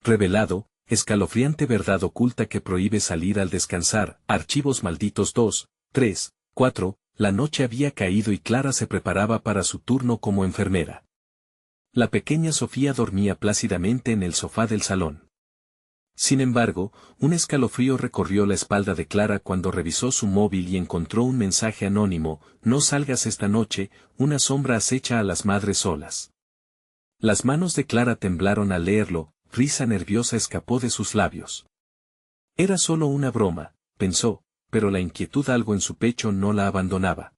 revelado, escalofriante verdad oculta que prohíbe salir al descansar, archivos malditos 2, 3, 4, la noche había caído y Clara se preparaba para su turno como enfermera. La pequeña Sofía dormía plácidamente en el sofá del salón. Sin embargo, un escalofrío recorrió la espalda de Clara cuando revisó su móvil y encontró un mensaje anónimo: no salgas esta noche, una sombra acecha a las madres solas. Las manos de Clara temblaron al leerlo, risa nerviosa escapó de sus labios. Era solo una broma, pensó, pero la inquietud algo en su pecho no la abandonaba.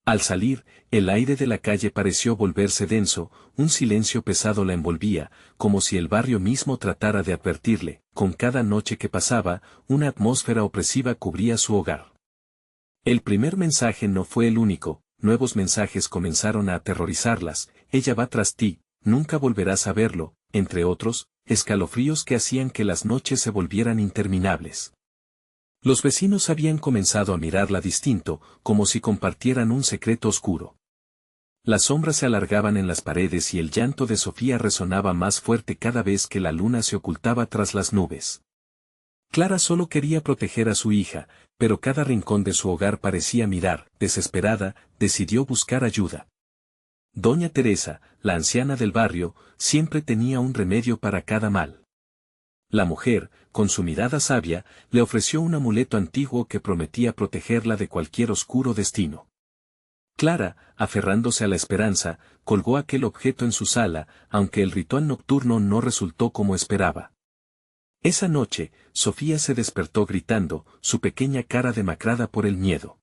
Al salir, el aire de la calle pareció volverse denso, un silencio pesado la envolvía, como si el barrio mismo tratara de advertirle. Con cada noche que pasaba, una atmósfera opresiva cubría su hogar. El primer mensaje no fue el único, nuevos mensajes comenzaron a aterrorizarlas: ella va tras ti, nunca volverás a verlo, entre otros, escalofríos que hacían que las noches se volvieran interminables. Los vecinos habían comenzado a mirarla distinto, como si compartieran un secreto oscuro. Las sombras se alargaban en las paredes y el llanto de Sofía resonaba más fuerte cada vez que la luna se ocultaba tras las nubes. Clara solo quería proteger a su hija, pero cada rincón de su hogar parecía mirar. Desesperada, decidió buscar ayuda. Doña Teresa, la anciana del barrio, siempre tenía un remedio para cada mal. La mujer, con su mirada sabia, le ofreció un amuleto antiguo que prometía protegerla de cualquier oscuro destino. Clara, aferrándose a la esperanza, colgó aquel objeto en su sala, aunque el ritual nocturno no resultó como esperaba. Esa noche, Sofía se despertó gritando, su pequeña cara demacrada por el miedo.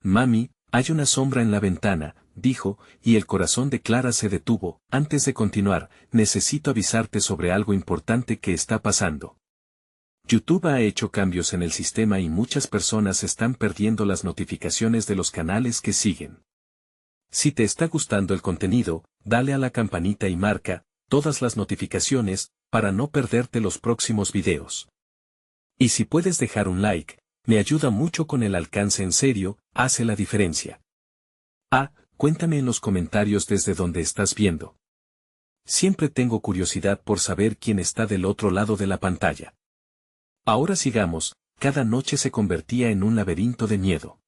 «Mami, hay una sombra en la ventana», dijo, y el corazón de Clara se detuvo. «Antes de continuar, necesito avisarte sobre algo importante que está pasando. YouTube ha hecho cambios en el sistema y muchas personas están perdiendo las notificaciones de los canales que siguen. Si te está gustando el contenido, dale a la campanita y marca todas las notificaciones para no perderte los próximos videos. Y si puedes dejar un like, me ayuda mucho con el alcance, en serio, hace la diferencia. Cuéntame en los comentarios desde donde estás viendo. Siempre tengo curiosidad por saber quién está del otro lado de la pantalla. Ahora sigamos. Cada noche se convertía en un laberinto de miedo.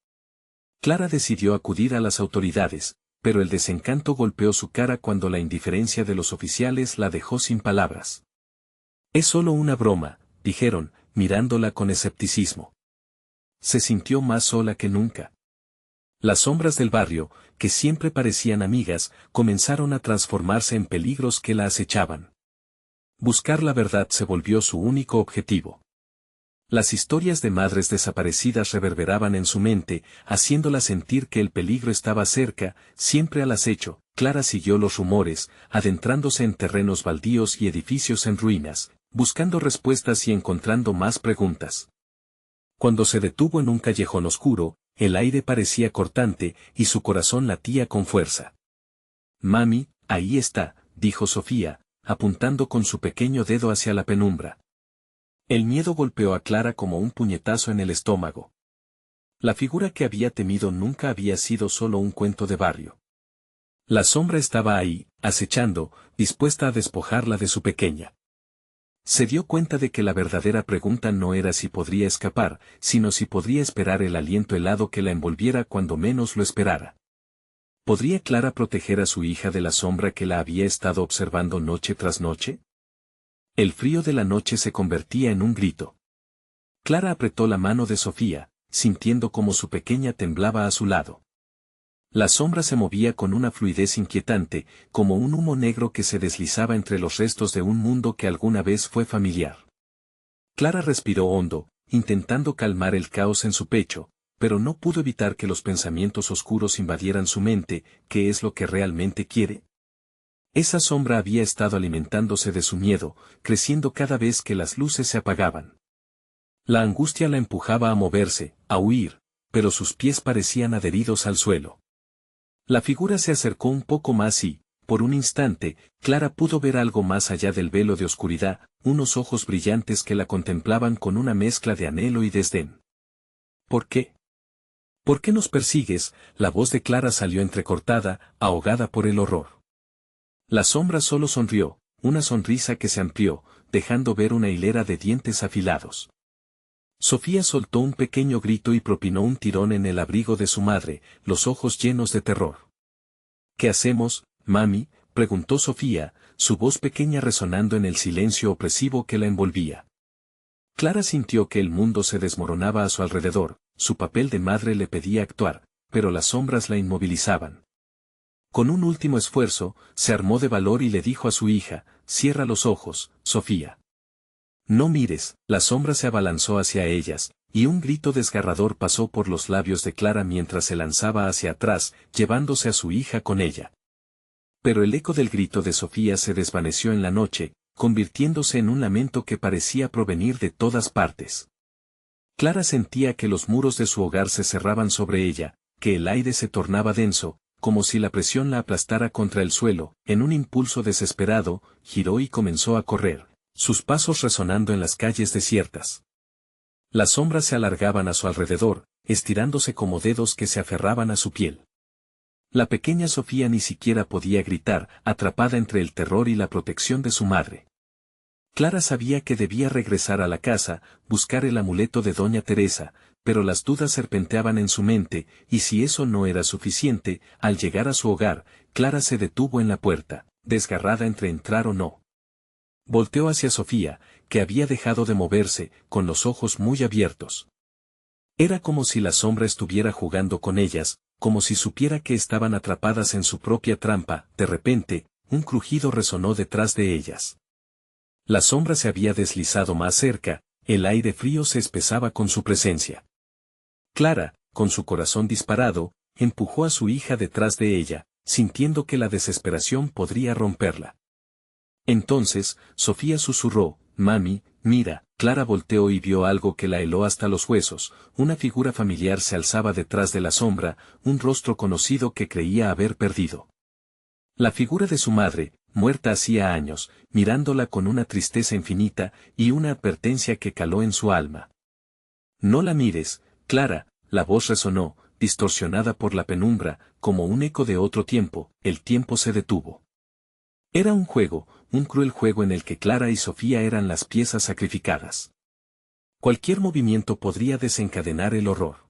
Clara decidió acudir a las autoridades, pero el desencanto golpeó su cara cuando la indiferencia de los oficiales la dejó sin palabras. «Es solo una broma», dijeron, mirándola con escepticismo. Se sintió más sola que nunca. Las sombras del barrio, que siempre parecían amigas, comenzaron a transformarse en peligros que la acechaban. Buscar la verdad se volvió su único objetivo. Las historias de madres desaparecidas reverberaban en su mente, haciéndola sentir que el peligro estaba cerca, siempre al acecho. Clara siguió los rumores, adentrándose en terrenos baldíos y edificios en ruinas, buscando respuestas y encontrando más preguntas. Cuando se detuvo en un callejón oscuro, el aire parecía cortante y su corazón latía con fuerza. «Mami, ahí está», dijo Sofía, apuntando con su pequeño dedo hacia la penumbra. El miedo golpeó a Clara como un puñetazo en el estómago. La figura que había temido nunca había sido solo un cuento de barrio. La sombra estaba ahí, acechando, dispuesta a despojarla de su pequeña. Se dio cuenta de que la verdadera pregunta no era si podría escapar, sino si podría esperar el aliento helado que la envolviera cuando menos lo esperara. ¿Podría Clara proteger a su hija de la sombra que la había estado observando noche tras noche? El frío de la noche se convertía en un grito. Clara apretó la mano de Sofía, sintiendo como su pequeña temblaba a su lado. La sombra se movía con una fluidez inquietante, como un humo negro que se deslizaba entre los restos de un mundo que alguna vez fue familiar. Clara respiró hondo, intentando calmar el caos en su pecho, pero no pudo evitar que los pensamientos oscuros invadieran su mente. ¿Qué es lo que realmente quiere? Esa sombra había estado alimentándose de su miedo, creciendo cada vez que las luces se apagaban. La angustia la empujaba a moverse, a huir, pero sus pies parecían adheridos al suelo. La figura se acercó un poco más y, por un instante, Clara pudo ver algo más allá del velo de oscuridad, unos ojos brillantes que la contemplaban con una mezcla de anhelo y desdén. ¿Por qué? ¿Por qué nos persigues? La voz de Clara salió entrecortada, ahogada por el horror. La sombra solo sonrió, una sonrisa que se amplió, dejando ver una hilera de dientes afilados. Sofía soltó un pequeño grito y propinó un tirón en el abrigo de su madre, los ojos llenos de terror. ¿Qué hacemos, mami?, preguntó Sofía, su voz pequeña resonando en el silencio opresivo que la envolvía. Clara sintió que el mundo se desmoronaba a su alrededor, su papel de madre le pedía actuar, pero las sombras la inmovilizaban. Con un último esfuerzo, se armó de valor y le dijo a su hija: «Cierra los ojos, Sofía. No mires». La sombra se abalanzó hacia ellas, y un grito desgarrador pasó por los labios de Clara mientras se lanzaba hacia atrás, llevándose a su hija con ella. Pero el eco del grito de Sofía se desvaneció en la noche, convirtiéndose en un lamento que parecía provenir de todas partes. Clara sentía que los muros de su hogar se cerraban sobre ella, que el aire se tornaba denso, como si la presión la aplastara contra el suelo. En un impulso desesperado, giró y comenzó a correr, sus pasos resonando en las calles desiertas. Las sombras se alargaban a su alrededor, estirándose como dedos que se aferraban a su piel. La pequeña Sofía ni siquiera podía gritar, atrapada entre el terror y la protección de su madre. Clara sabía que debía regresar a la casa, buscar el amuleto de Doña Teresa, pero las dudas serpenteaban en su mente, y si eso no era suficiente, al llegar a su hogar, Clara se detuvo en la puerta, desgarrada entre entrar o no. Volteó hacia Sofía, que había dejado de moverse, con los ojos muy abiertos. Era como si la sombra estuviera jugando con ellas, como si supiera que estaban atrapadas en su propia trampa. De repente, un crujido resonó detrás de ellas. La sombra se había deslizado más cerca, el aire frío se espesaba con su presencia. Clara, con su corazón disparado, empujó a su hija detrás de ella, sintiendo que la desesperación podría romperla. Entonces, Sofía susurró: «Mami, mira». Clara volteó y vio algo que la heló hasta los huesos. Una figura familiar se alzaba detrás de la sombra, un rostro conocido que creía haber perdido. La figura de su madre, muerta hacía años, mirándola con una tristeza infinita y una advertencia que caló en su alma. «No la mires, Clara». La voz resonó, distorsionada por la penumbra, como un eco de otro tiempo. El tiempo se detuvo. Era un juego, un cruel juego en el que Clara y Sofía eran las piezas sacrificadas. Cualquier movimiento podría desencadenar el horror.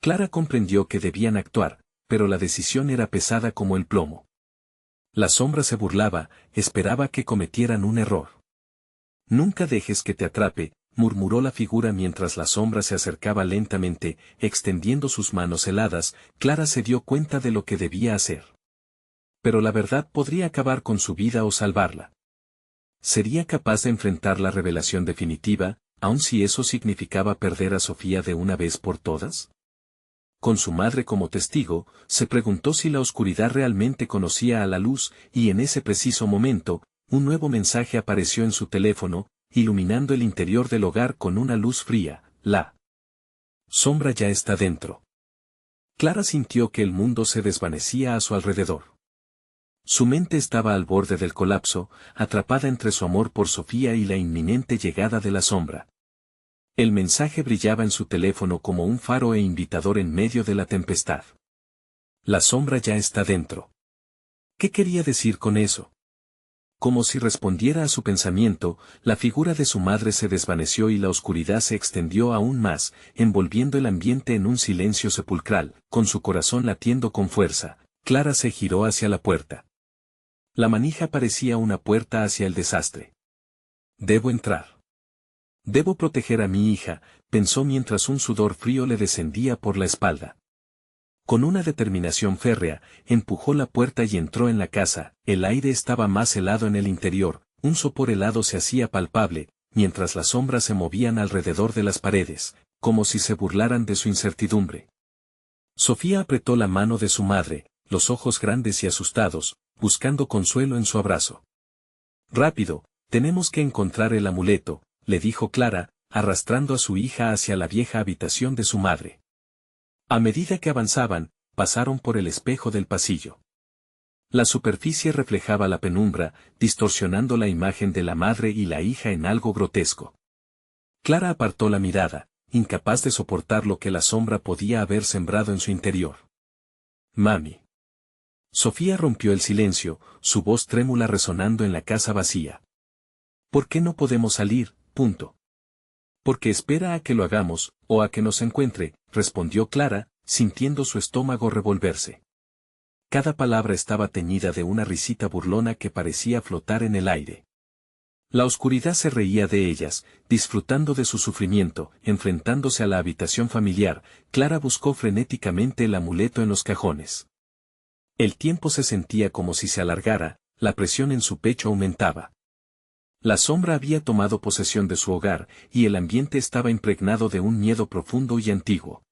Clara comprendió que debían actuar, pero la decisión era pesada como el plomo. La sombra se burlaba, esperaba que cometieran un error. «Nunca dejes que te atrape», murmuró la figura mientras la sombra se acercaba lentamente, extendiendo sus manos heladas. Clara se dio cuenta de lo que debía hacer. Pero la verdad podría acabar con su vida o salvarla. ¿Sería capaz de enfrentar la revelación definitiva, aun si eso significaba perder a Sofía de una vez por todas? Con su madre como testigo, se preguntó si la oscuridad realmente conocía a la luz, y en ese preciso momento, un nuevo mensaje apareció en su teléfono, iluminando el interior del hogar con una luz fría: «La sombra ya está dentro». Clara sintió que el mundo se desvanecía a su alrededor. Su mente estaba al borde del colapso, atrapada entre su amor por Sofía y la inminente llegada de la sombra. El mensaje brillaba en su teléfono como un faro invitador en medio de la tempestad. «La sombra ya está dentro». ¿Qué quería decir con eso? Como si respondiera a su pensamiento, la figura de su madre se desvaneció y la oscuridad se extendió aún más, envolviendo el ambiente en un silencio sepulcral. Con su corazón latiendo con fuerza, Clara se giró hacia la puerta. La manija parecía una puerta hacia el desastre. «Debo entrar. Debo proteger a mi hija», pensó mientras un sudor frío le descendía por la espalda. Con una determinación férrea, empujó la puerta y entró en la casa. El aire estaba más helado en el interior, un sopor helado se hacía palpable, mientras las sombras se movían alrededor de las paredes, como si se burlaran de su incertidumbre. Sofía apretó la mano de su madre, los ojos grandes y asustados, buscando consuelo en su abrazo. «Rápido, tenemos que encontrar el amuleto», le dijo Clara, arrastrando a su hija hacia la vieja habitación de su madre. A medida que avanzaban, pasaron por el espejo del pasillo. La superficie reflejaba la penumbra, distorsionando la imagen de la madre y la hija en algo grotesco. Clara apartó la mirada, incapaz de soportar lo que la sombra podía haber sembrado en su interior. «Mami». Sofía rompió el silencio, su voz trémula resonando en la casa vacía. ¿Por qué no podemos salir? Punto. Porque espera a que lo hagamos, o a que nos encuentre, respondió Clara, sintiendo su estómago revolverse. Cada palabra estaba teñida de una risita burlona que parecía flotar en el aire. La oscuridad se reía de ellas, disfrutando de su sufrimiento, enfrentándose a la habitación familiar. Clara buscó frenéticamente el amuleto en los cajones. El tiempo se sentía como si se alargara, la presión en su pecho aumentaba. La sombra había tomado posesión de su hogar, y el ambiente estaba impregnado de un miedo profundo y antiguo.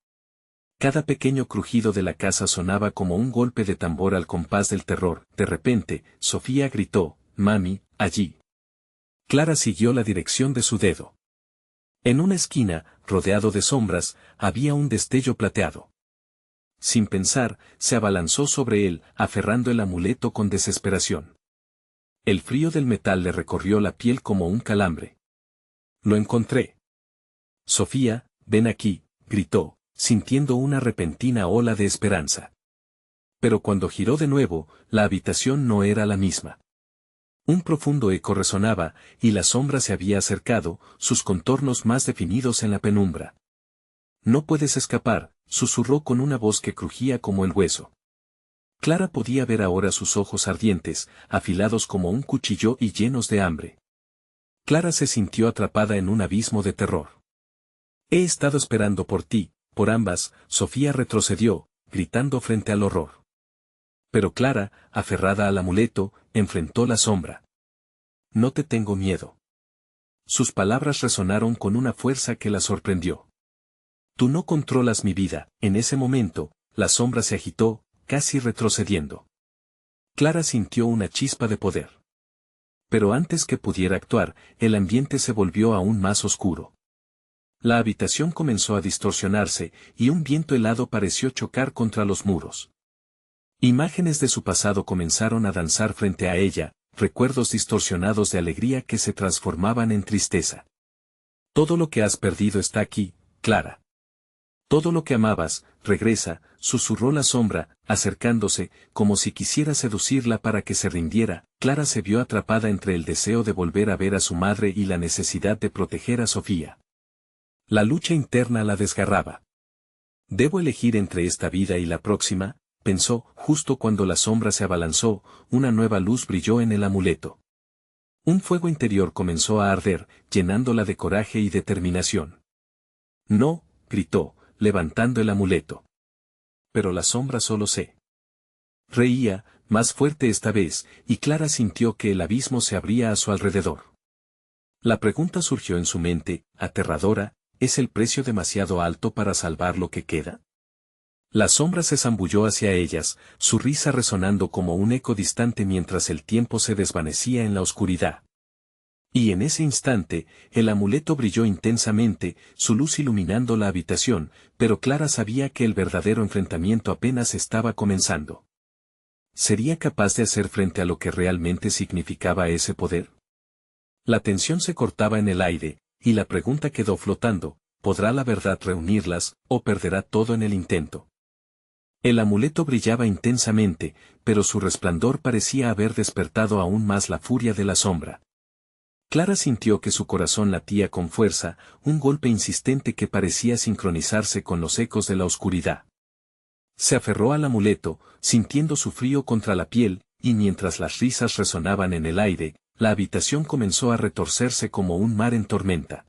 Cada pequeño crujido de la casa sonaba como un golpe de tambor al compás del terror. De repente, Sofía gritó, «Mami, allí». Clara siguió la dirección de su dedo. En una esquina, rodeado de sombras, había un destello plateado. Sin pensar, se abalanzó sobre él, aferrando el amuleto con desesperación. El frío del metal le recorrió la piel como un calambre. «Lo encontré». «Sofía, ven aquí», gritó, sintiendo una repentina ola de esperanza. Pero cuando giró de nuevo, la habitación no era la misma. Un profundo eco resonaba, y la sombra se había acercado, sus contornos más definidos en la penumbra. «No puedes escapar», susurró con una voz que crujía como el hueso. Clara podía ver ahora sus ojos ardientes, afilados como un cuchillo y llenos de hambre. Clara se sintió atrapada en un abismo de terror. «He estado esperando por ti», por ambas. Sofía retrocedió, gritando frente al horror. Pero Clara, aferrada al amuleto, enfrentó la sombra. «No te tengo miedo». Sus palabras resonaron con una fuerza que la sorprendió. «Tú no controlas mi vida». En ese momento, la sombra se agitó, casi retrocediendo. Clara sintió una chispa de poder. Pero antes que pudiera actuar, el ambiente se volvió aún más oscuro. La habitación comenzó a distorsionarse, y un viento helado pareció chocar contra los muros. Imágenes de su pasado comenzaron a danzar frente a ella, recuerdos distorsionados de alegría que se transformaban en tristeza. «Todo lo que has perdido está aquí, Clara. Todo lo que amabas, regresa», susurró la sombra, acercándose, como si quisiera seducirla para que se rindiera. Clara se vio atrapada entre el deseo de volver a ver a su madre y la necesidad de proteger a Sofía. La lucha interna la desgarraba. «Debo elegir entre esta vida y la próxima», pensó. Justo cuando la sombra se abalanzó, una nueva luz brilló en el amuleto. Un fuego interior comenzó a arder, llenándola de coraje y determinación. «No», gritó, levantando el amuleto. Pero la sombra solo se reía, más fuerte esta vez, y Clara sintió que el abismo se abría a su alrededor. La pregunta surgió en su mente, aterradora: ¿es el precio demasiado alto para salvar lo que queda? La sombra se zambulló hacia ellas, su risa resonando como un eco distante mientras el tiempo se desvanecía en la oscuridad. Y en ese instante, el amuleto brilló intensamente, su luz iluminando la habitación, pero Clara sabía que el verdadero enfrentamiento apenas estaba comenzando. ¿Sería capaz de hacer frente a lo que realmente significaba ese poder? La tensión se cortaba en el aire, y la pregunta quedó flotando: ¿podrá la verdad reunirlas, o perderá todo en el intento? El amuleto brillaba intensamente, pero su resplandor parecía haber despertado aún más la furia de la sombra. Clara sintió que su corazón latía con fuerza, un golpe insistente que parecía sincronizarse con los ecos de la oscuridad. Se aferró al amuleto, sintiendo su frío contra la piel, y mientras las risas resonaban en el aire, la habitación comenzó a retorcerse como un mar en tormenta.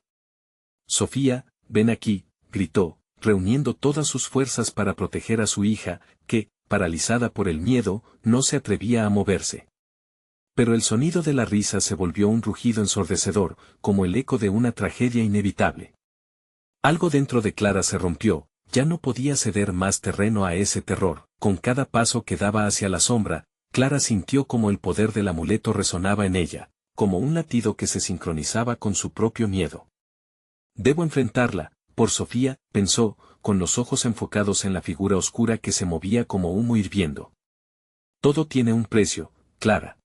«Sofía, ven aquí», gritó, reuniendo todas sus fuerzas para proteger a su hija, que, paralizada por el miedo, no se atrevía a moverse. Pero el sonido de la risa se volvió un rugido ensordecedor, como el eco de una tragedia inevitable. Algo dentro de Clara se rompió, ya no podía ceder más terreno a ese terror. Con cada paso que daba hacia la sombra, Clara sintió como el poder del amuleto resonaba en ella, como un latido que se sincronizaba con su propio miedo. «Debo enfrentarla, por Sofía», pensó, con los ojos enfocados en la figura oscura que se movía como humo hirviendo. «Todo tiene un precio, Clara.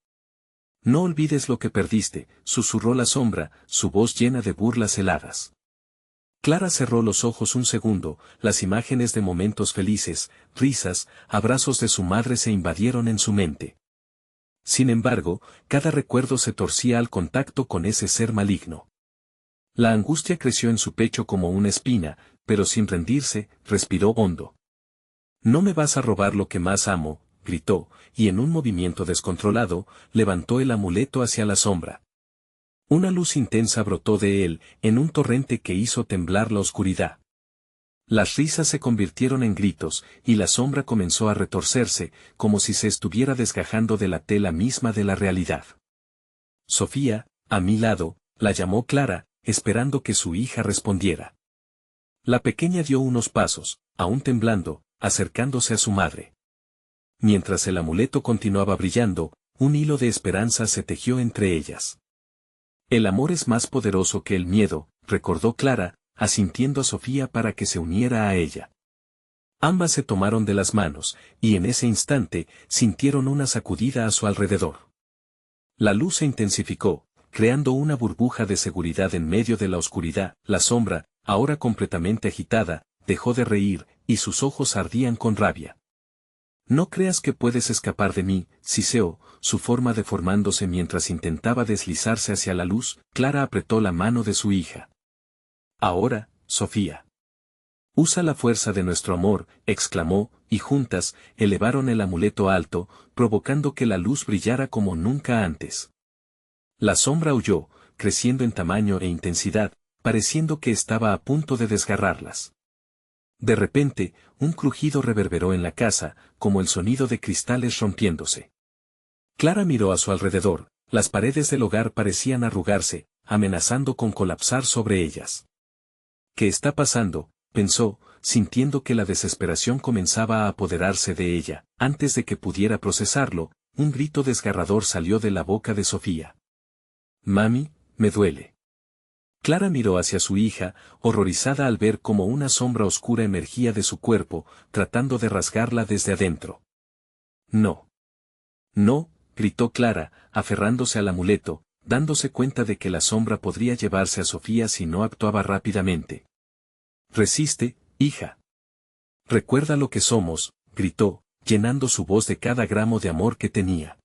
No olvides lo que perdiste», susurró la sombra, su voz llena de burlas heladas. Clara cerró los ojos un segundo, las imágenes de momentos felices, risas, abrazos de su madre se invadieron en su mente. Sin embargo, cada recuerdo se torcía al contacto con ese ser maligno. La angustia creció en su pecho como una espina, pero sin rendirse, respiró hondo. «No me vas a robar lo que más amo», gritó, y en un movimiento descontrolado, levantó el amuleto hacia la sombra. Una luz intensa brotó de él, en un torrente que hizo temblar la oscuridad. Las risas se convirtieron en gritos, y la sombra comenzó a retorcerse, como si se estuviera desgajando de la tela misma de la realidad. Sofía, a mi lado, la llamó Clara, esperando que su hija respondiera. La pequeña dio unos pasos, aún temblando, acercándose a su madre. Mientras el amuleto continuaba brillando, un hilo de esperanza se tejió entre ellas. El amor es más poderoso que el miedo, recordó Clara, asintiendo a Sofía para que se uniera a ella. Ambas se tomaron de las manos, y en ese instante, sintieron una sacudida a su alrededor. La luz se intensificó, creando una burbuja de seguridad en medio de la oscuridad. La sombra, ahora completamente agitada, dejó de reír, y sus ojos ardían con rabia. «No creas que puedes escapar de mí», siseó, su forma deformándose mientras intentaba deslizarse hacia la luz. Clara apretó la mano de su hija. «Ahora, Sofía. Usa la fuerza de nuestro amor», exclamó, y juntas, elevaron el amuleto alto, provocando que la luz brillara como nunca antes. La sombra huyó, creciendo en tamaño e intensidad, pareciendo que estaba a punto de desgarrarlas. De repente, un crujido reverberó en la casa, como el sonido de cristales rompiéndose. Clara miró a su alrededor, las paredes del hogar parecían arrugarse, amenazando con colapsar sobre ellas. «¿Qué está pasando?», pensó, sintiendo que la desesperación comenzaba a apoderarse de ella. Antes de que pudiera procesarlo, un grito desgarrador salió de la boca de Sofía. «Mami, me duele». Clara miró hacia su hija, horrorizada al ver cómo una sombra oscura emergía de su cuerpo, tratando de rasgarla desde adentro. «No. No», gritó Clara, aferrándose al amuleto, dándose cuenta de que la sombra podría llevarse a Sofía si no actuaba rápidamente. «Resiste, hija. Recuerda lo que somos», gritó, llenando su voz de cada gramo de amor que tenía.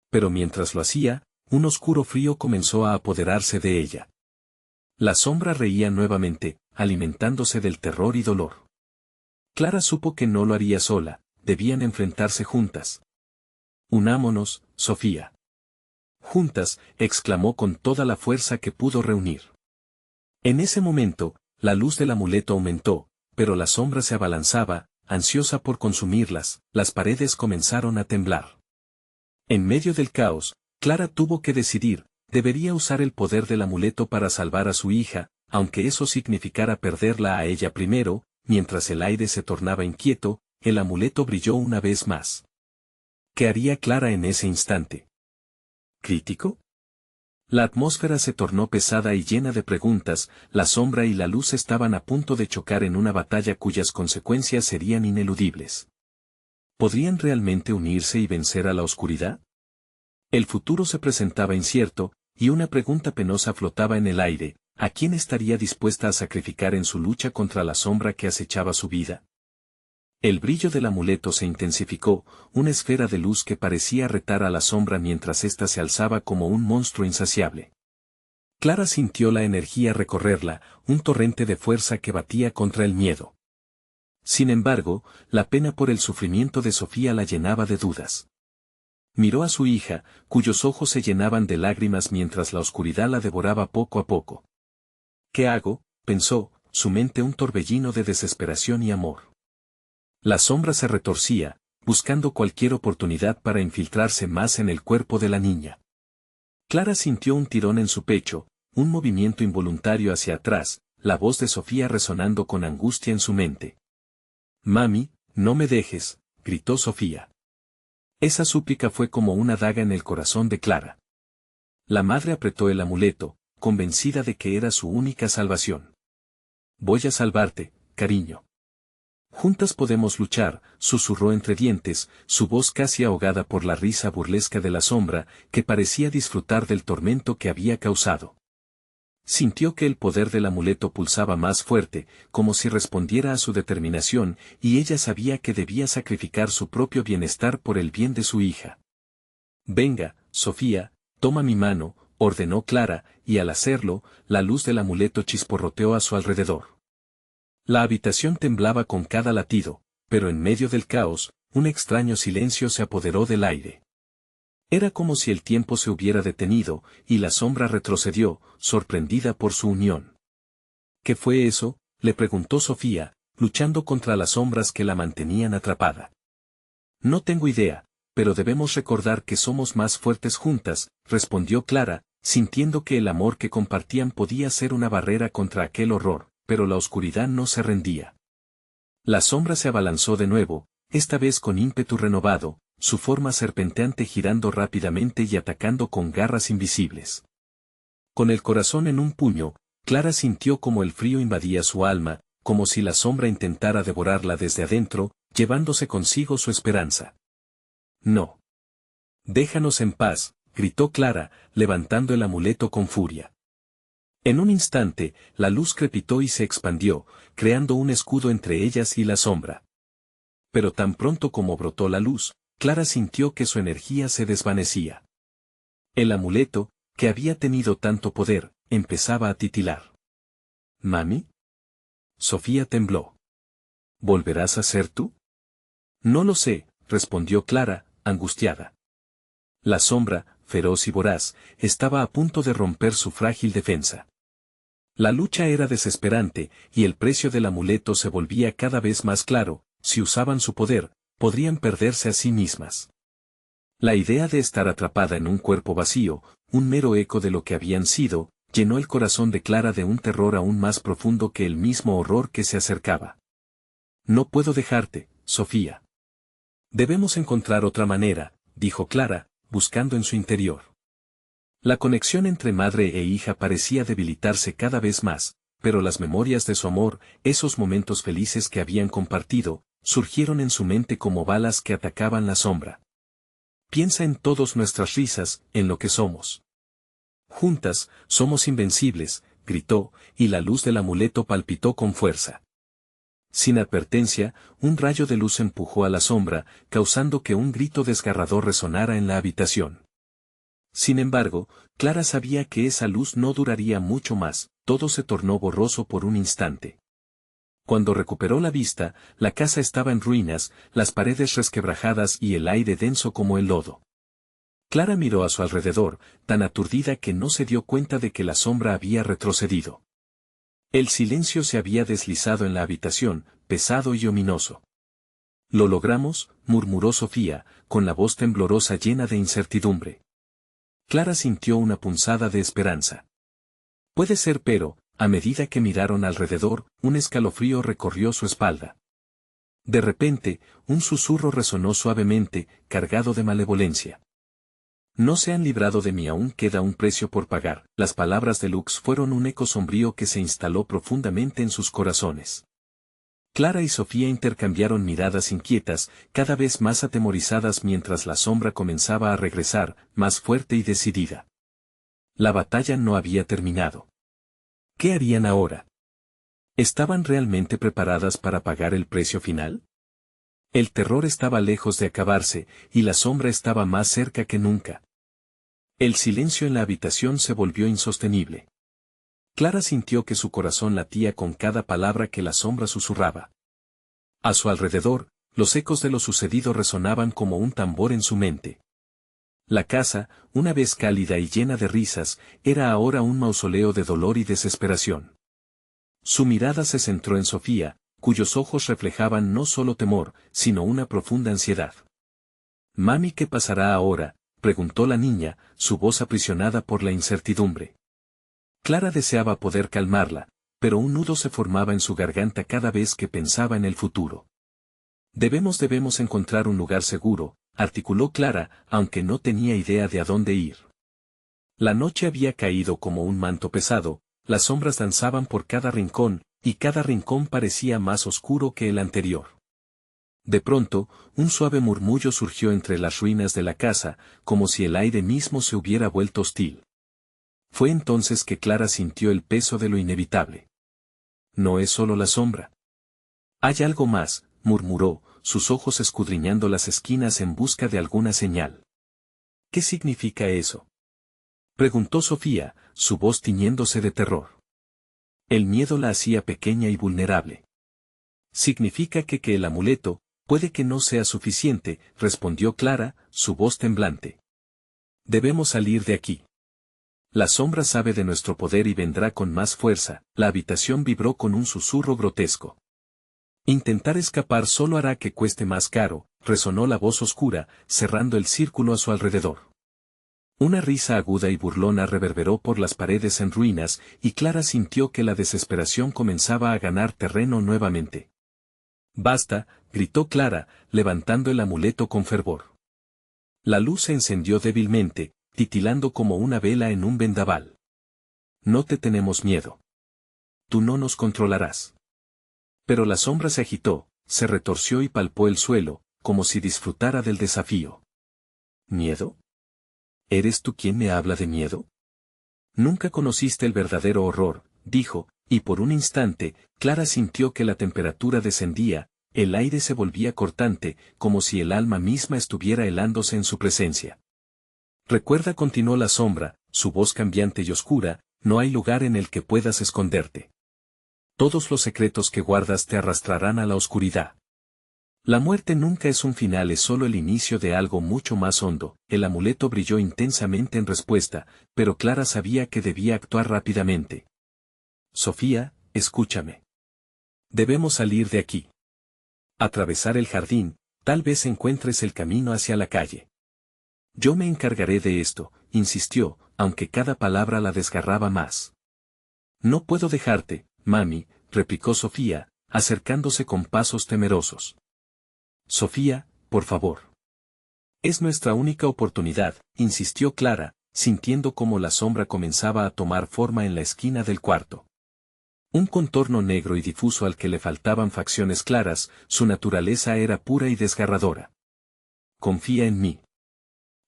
Pero mientras lo hacía, un oscuro frío comenzó a apoderarse de ella. La sombra reía nuevamente, alimentándose del terror y dolor. Clara supo que no lo haría sola, debían enfrentarse juntas. «Unámonos, Sofía». «Juntas», exclamó con toda la fuerza que pudo reunir. En ese momento, la luz del amuleto aumentó, pero la sombra se abalanzaba, ansiosa por consumirlas. Las paredes comenzaron a temblar. En medio del caos, Clara tuvo que decidir. Debería usar el poder del amuleto para salvar a su hija, aunque eso significara perderla a ella primero. Mientras el aire se tornaba inquieto, el amuleto brilló una vez más. ¿Qué haría Clara en ese instante? ¿Crítico? La atmósfera se tornó pesada y llena de preguntas. La sombra y la luz estaban a punto de chocar en una batalla cuyas consecuencias serían ineludibles. ¿Podrían realmente unirse y vencer a la oscuridad? El futuro se presentaba incierto, y una pregunta penosa flotaba en el aire: ¿a quién estaría dispuesta a sacrificar en su lucha contra la sombra que acechaba su vida? El brillo del amuleto se intensificó, una esfera de luz que parecía retar a la sombra mientras ésta se alzaba como un monstruo insaciable. Clara sintió la energía recorrerla, un torrente de fuerza que batía contra el miedo. Sin embargo, la pena por el sufrimiento de Sofía la llenaba de dudas. Miró a su hija, cuyos ojos se llenaban de lágrimas mientras la oscuridad la devoraba poco a poco. «¿Qué hago?», pensó, su mente un torbellino de desesperación y amor. La sombra se retorcía, buscando cualquier oportunidad para infiltrarse más en el cuerpo de la niña. Clara sintió un tirón en su pecho, un movimiento involuntario hacia atrás, la voz de Sofía resonando con angustia en su mente. «Mami, no me dejes», gritó Sofía. Esa súplica fue como una daga en el corazón de Clara. La madre apretó el amuleto, convencida de que era su única salvación. «Voy a salvarte, cariño. Juntas podemos luchar», susurró entre dientes, su voz casi ahogada por la risa burlesca de la sombra, que parecía disfrutar del tormento que había causado. Sintió que el poder del amuleto pulsaba más fuerte, como si respondiera a su determinación, y ella sabía que debía sacrificar su propio bienestar por el bien de su hija. Venga, Sofía, toma mi mano, ordenó Clara, y al hacerlo, la luz del amuleto chisporroteó a su alrededor. La habitación temblaba con cada latido, pero en medio del caos, un extraño silencio se apoderó del aire. Era como si el tiempo se hubiera detenido, y la sombra retrocedió, sorprendida por su unión. ¿Qué fue eso?, le preguntó Sofía, luchando contra las sombras que la mantenían atrapada. No tengo idea, pero debemos recordar que somos más fuertes juntas, respondió Clara, sintiendo que el amor que compartían podía ser una barrera contra aquel horror, pero la oscuridad no se rendía. La sombra se abalanzó de nuevo, esta vez con ímpetu renovado, su forma serpenteante girando rápidamente y atacando con garras invisibles. Con el corazón en un puño, Clara sintió como el frío invadía su alma, como si la sombra intentara devorarla desde adentro, llevándose consigo su esperanza. No. Déjanos en paz, gritó Clara, levantando el amuleto con furia. En un instante, la luz crepitó y se expandió, creando un escudo entre ellas y la sombra. Pero tan pronto como brotó la luz, Clara sintió que su energía se desvanecía. El amuleto, que había tenido tanto poder, empezaba a titilar. ¿Mami? Sofía tembló. ¿Volverás a ser tú? No lo sé, respondió Clara, angustiada. La sombra, feroz y voraz, estaba a punto de romper su frágil defensa. La lucha era desesperante, y el precio del amuleto se volvía cada vez más claro: si usaban su poder, podrían perderse a sí mismas. La idea de estar atrapada en un cuerpo vacío, un mero eco de lo que habían sido, llenó el corazón de Clara de un terror aún más profundo que el mismo horror que se acercaba. No puedo dejarte, Sofía. Debemos encontrar otra manera, dijo Clara, buscando en su interior. La conexión entre madre e hija parecía debilitarse cada vez más, pero las memorias de su amor, esos momentos felices que habían compartido, surgieron en su mente como balas que atacaban la sombra. Piensa en todas nuestras risas, en lo que somos. Juntas, somos invencibles, gritó, y la luz del amuleto palpitó con fuerza. Sin advertencia, un rayo de luz empujó a la sombra, causando que un grito desgarrador resonara en la habitación. Sin embargo, Clara sabía que esa luz no duraría mucho más, todo se tornó borroso por un instante. Cuando recuperó la vista, la casa estaba en ruinas, las paredes resquebrajadas y el aire denso como el lodo. Clara miró a su alrededor, tan aturdida que no se dio cuenta de que la sombra había retrocedido. El silencio se había deslizado en la habitación, pesado y ominoso. «Lo logramos», murmuró Sofía, con la voz temblorosa llena de incertidumbre. Clara sintió una punzada de esperanza. Puede ser, pero, a medida que miraron alrededor, un escalofrío recorrió su espalda. De repente, un susurro resonó suavemente, cargado de malevolencia. «No se han librado de mí, aún queda un precio por pagar». Las palabras de Lux fueron un eco sombrío que se instaló profundamente en sus corazones. Clara y Sofía intercambiaron miradas inquietas, cada vez más atemorizadas mientras la sombra comenzaba a regresar, más fuerte y decidida. La batalla no había terminado. ¿Qué harían ahora? ¿Estaban realmente preparadas para pagar el precio final? El terror estaba lejos de acabarse, y la sombra estaba más cerca que nunca. El silencio en la habitación se volvió insostenible. Clara sintió que su corazón latía con cada palabra que la sombra susurraba. A su alrededor, los ecos de lo sucedido resonaban como un tambor en su mente. La casa, una vez cálida y llena de risas, era ahora un mausoleo de dolor y desesperación. Su mirada se centró en Sofía, cuyos ojos reflejaban no solo temor, sino una profunda ansiedad. «Mami, ¿qué pasará ahora?», preguntó la niña, su voz aprisionada por la incertidumbre. Clara deseaba poder calmarla, pero un nudo se formaba en su garganta cada vez que pensaba en el futuro. Debemos encontrar un lugar seguro», articuló Clara, aunque no tenía idea de a dónde ir. La noche había caído como un manto pesado, las sombras danzaban por cada rincón, y cada rincón parecía más oscuro que el anterior. De pronto, un suave murmullo surgió entre las ruinas de la casa, como si el aire mismo se hubiera vuelto hostil. Fue entonces que Clara sintió el peso de lo inevitable. «No es solo la sombra. Hay algo más», murmuró, sus ojos escudriñando las esquinas en busca de alguna señal. ¿Qué significa eso? Preguntó Sofía, su voz tiñéndose de terror. El miedo la hacía pequeña y vulnerable. Significa que el amuleto, puede que no sea suficiente, respondió Clara, su voz temblante. Debemos salir de aquí. La sombra sabe de nuestro poder y vendrá con más fuerza. La habitación vibró con un susurro grotesco. Intentar escapar solo hará que cueste más caro, resonó la voz oscura, cerrando el círculo a su alrededor. Una risa aguda y burlona reverberó por las paredes en ruinas, y Clara sintió que la desesperación comenzaba a ganar terreno nuevamente. Basta, gritó Clara, levantando el amuleto con fervor. La luz se encendió débilmente, titilando como una vela en un vendaval. No te tenemos miedo. Tú no nos controlarás. Pero la sombra se agitó, se retorció y palpó el suelo, como si disfrutara del desafío. ¿Miedo? ¿Eres tú quien me habla de miedo? Nunca conociste el verdadero horror, dijo, y por un instante, Clara sintió que la temperatura descendía, el aire se volvía cortante, como si el alma misma estuviera helándose en su presencia. Recuerda, continuó la sombra, su voz cambiante y oscura, no hay lugar en el que puedas esconderte. Todos los secretos que guardas te arrastrarán a la oscuridad. La muerte nunca es un final, es solo el inicio de algo mucho más hondo. El amuleto brilló intensamente en respuesta, pero Clara sabía que debía actuar rápidamente. Sofía, escúchame. Debemos salir de aquí. Atravesar el jardín, tal vez encuentres el camino hacia la calle. Yo me encargaré de esto, insistió, aunque cada palabra la desgarraba más. No puedo dejarte, mami, replicó Sofía, acercándose con pasos temerosos. Sofía, por favor. Es nuestra única oportunidad, insistió Clara, sintiendo cómo la sombra comenzaba a tomar forma en la esquina del cuarto. Un contorno negro y difuso al que le faltaban facciones claras, su naturaleza era pura y desgarradora. Confía en mí.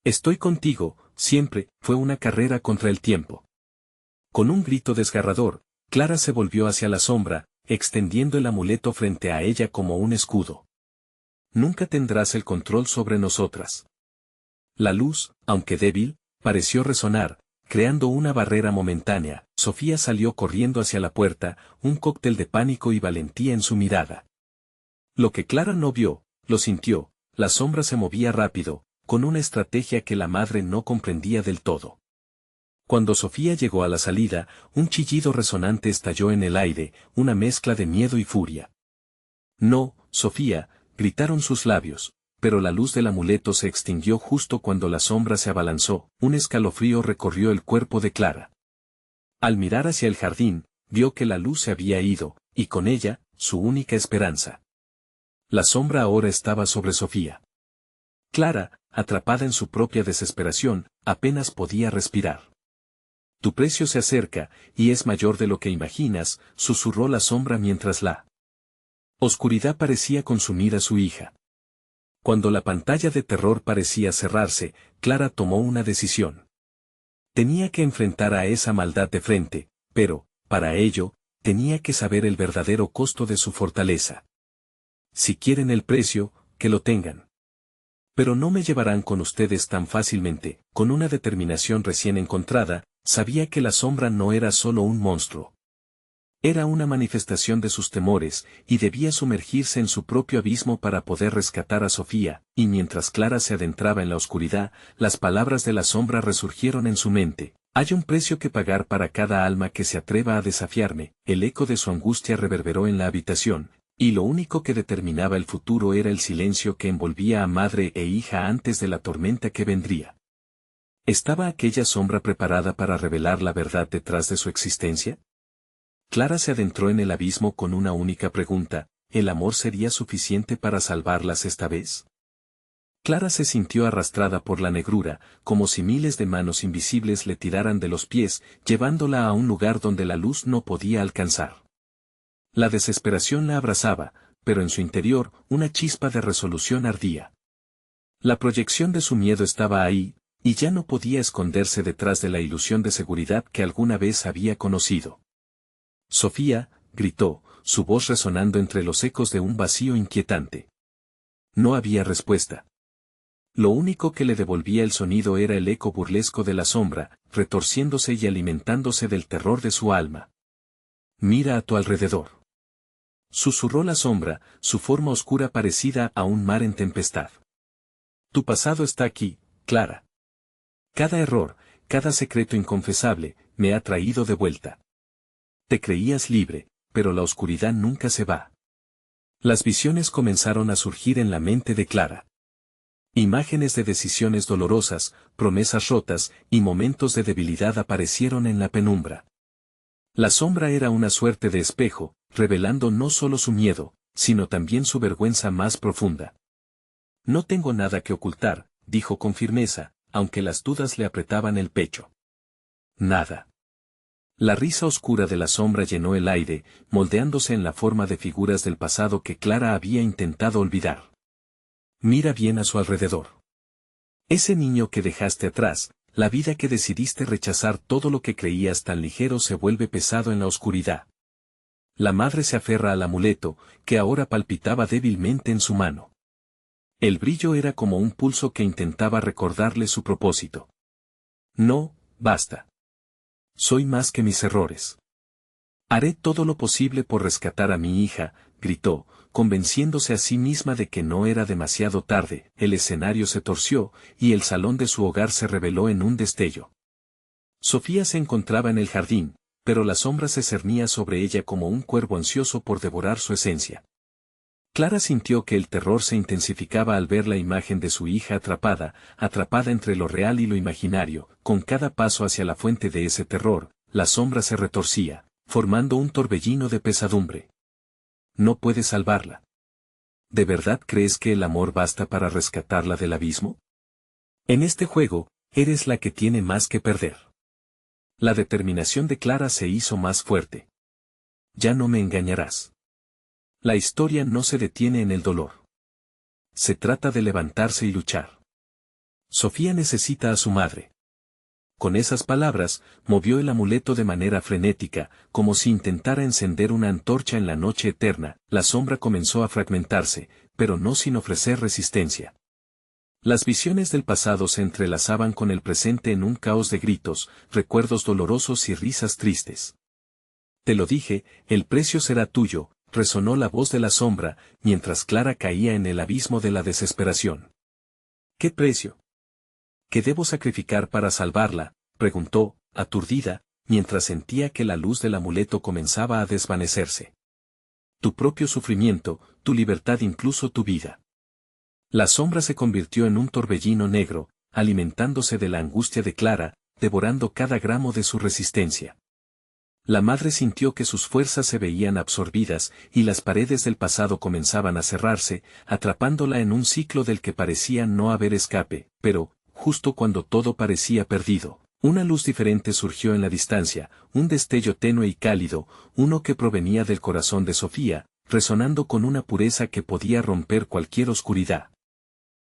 Estoy contigo, siempre, fue una carrera contra el tiempo. Con un grito desgarrador, Clara se volvió hacia la sombra, extendiendo el amuleto frente a ella como un escudo. Nunca tendrás el control sobre nosotras. La luz, aunque débil, pareció resonar, creando una barrera momentánea. Sofía salió corriendo hacia la puerta, un cóctel de pánico y valentía en su mirada. Lo que Clara no vio, lo sintió, la sombra se movía rápido, con una estrategia que la madre no comprendía del todo. Cuando Sofía llegó a la salida, un chillido resonante estalló en el aire, una mezcla de miedo y furia. No, Sofía, gritaron sus labios, pero la luz del amuleto se extinguió justo cuando la sombra se abalanzó, un escalofrío recorrió el cuerpo de Clara. Al mirar hacia el jardín, vio que la luz se había ido, y con ella, su única esperanza. La sombra ahora estaba sobre Sofía. Clara, atrapada en su propia desesperación, apenas podía respirar. Tu precio se acerca, y es mayor de lo que imaginas, susurró la sombra mientras la oscuridad parecía consumir a su hija. Cuando la pantalla de terror parecía cerrarse, Clara tomó una decisión. Tenía que enfrentar a esa maldad de frente, pero, para ello, tenía que saber el verdadero costo de su fortaleza. Si quieren el precio, que lo tengan. Pero no me llevarán con ustedes tan fácilmente. Con una determinación recién encontrada, sabía que la sombra no era solo un monstruo. Era una manifestación de sus temores, y debía sumergirse en su propio abismo para poder rescatar a Sofía, y mientras Clara se adentraba en la oscuridad, las palabras de la sombra resurgieron en su mente. Hay un precio que pagar para cada alma que se atreva a desafiarme. El eco de su angustia reverberó en la habitación, y lo único que determinaba el futuro era el silencio que envolvía a madre e hija antes de la tormenta que vendría. ¿Estaba aquella sombra preparada para revelar la verdad detrás de su existencia? Clara se adentró en el abismo con una única pregunta: ¿el amor sería suficiente para salvarlas esta vez? Clara se sintió arrastrada por la negrura, como si miles de manos invisibles le tiraran de los pies, llevándola a un lugar donde la luz no podía alcanzar. La desesperación la abrazaba, pero en su interior, una chispa de resolución ardía. La proyección de su miedo estaba ahí, y ya no podía esconderse detrás de la ilusión de seguridad que alguna vez había conocido. Sofía, gritó, su voz resonando entre los ecos de un vacío inquietante. No había respuesta. Lo único que le devolvía el sonido era el eco burlesco de la sombra, retorciéndose y alimentándose del terror de su alma. Mira a tu alrededor. Susurró la sombra, su forma oscura parecida a un mar en tempestad. Tu pasado está aquí, Clara. Cada error, cada secreto inconfesable, me ha traído de vuelta. Te creías libre, pero la oscuridad nunca se va. Las visiones comenzaron a surgir en la mente de Clara. Imágenes de decisiones dolorosas, promesas rotas y momentos de debilidad aparecieron en la penumbra. La sombra era una suerte de espejo, revelando no solo su miedo, sino también su vergüenza más profunda. No tengo nada que ocultar, dijo con firmeza, aunque las dudas le apretaban el pecho. Nada. La risa oscura de la sombra llenó el aire, moldeándose en la forma de figuras del pasado que Clara había intentado olvidar. Mira bien a su alrededor. Ese niño que dejaste atrás, la vida que decidiste rechazar, todo lo que creías tan ligero se vuelve pesado en la oscuridad. La madre se aferra al amuleto, que ahora palpitaba débilmente en su mano. El brillo era como un pulso que intentaba recordarle su propósito. No, basta. Soy más que mis errores. Haré todo lo posible por rescatar a mi hija, gritó, convenciéndose a sí misma de que no era demasiado tarde. El escenario se torció, y el salón de su hogar se reveló en un destello. Sofía se encontraba en el jardín, pero la sombra se cernía sobre ella como un cuervo ansioso por devorar su esencia. Clara sintió que el terror se intensificaba al ver la imagen de su hija atrapada entre lo real y lo imaginario. Con cada paso hacia la fuente de ese terror, la sombra se retorcía, formando un torbellino de pesadumbre. No puedes salvarla. ¿De verdad crees que el amor basta para rescatarla del abismo? En este juego, eres la que tiene más que perder. La determinación de Clara se hizo más fuerte. Ya no me engañarás. La historia no se detiene en el dolor. Se trata de levantarse y luchar. Sofía necesita a su madre. Con esas palabras, movió el amuleto de manera frenética, como si intentara encender una antorcha en la noche eterna. La sombra comenzó a fragmentarse, pero no sin ofrecer resistencia. Las visiones del pasado se entrelazaban con el presente en un caos de gritos, recuerdos dolorosos y risas tristes. Te lo dije, el precio será tuyo, resonó la voz de la sombra, mientras Clara caía en el abismo de la desesperación. ¿Qué precio? ¿Qué debo sacrificar para salvarla?, preguntó, aturdida, mientras sentía que la luz del amuleto comenzaba a desvanecerse. Tu propio sufrimiento, tu libertad, incluso tu vida. La sombra se convirtió en un torbellino negro, alimentándose de la angustia de Clara, devorando cada gramo de su resistencia. La madre sintió que sus fuerzas se veían absorbidas, y las paredes del pasado comenzaban a cerrarse, atrapándola en un ciclo del que parecía no haber escape. Pero, justo cuando todo parecía perdido, una luz diferente surgió en la distancia, un destello tenue y cálido, uno que provenía del corazón de Sofía, resonando con una pureza que podía romper cualquier oscuridad.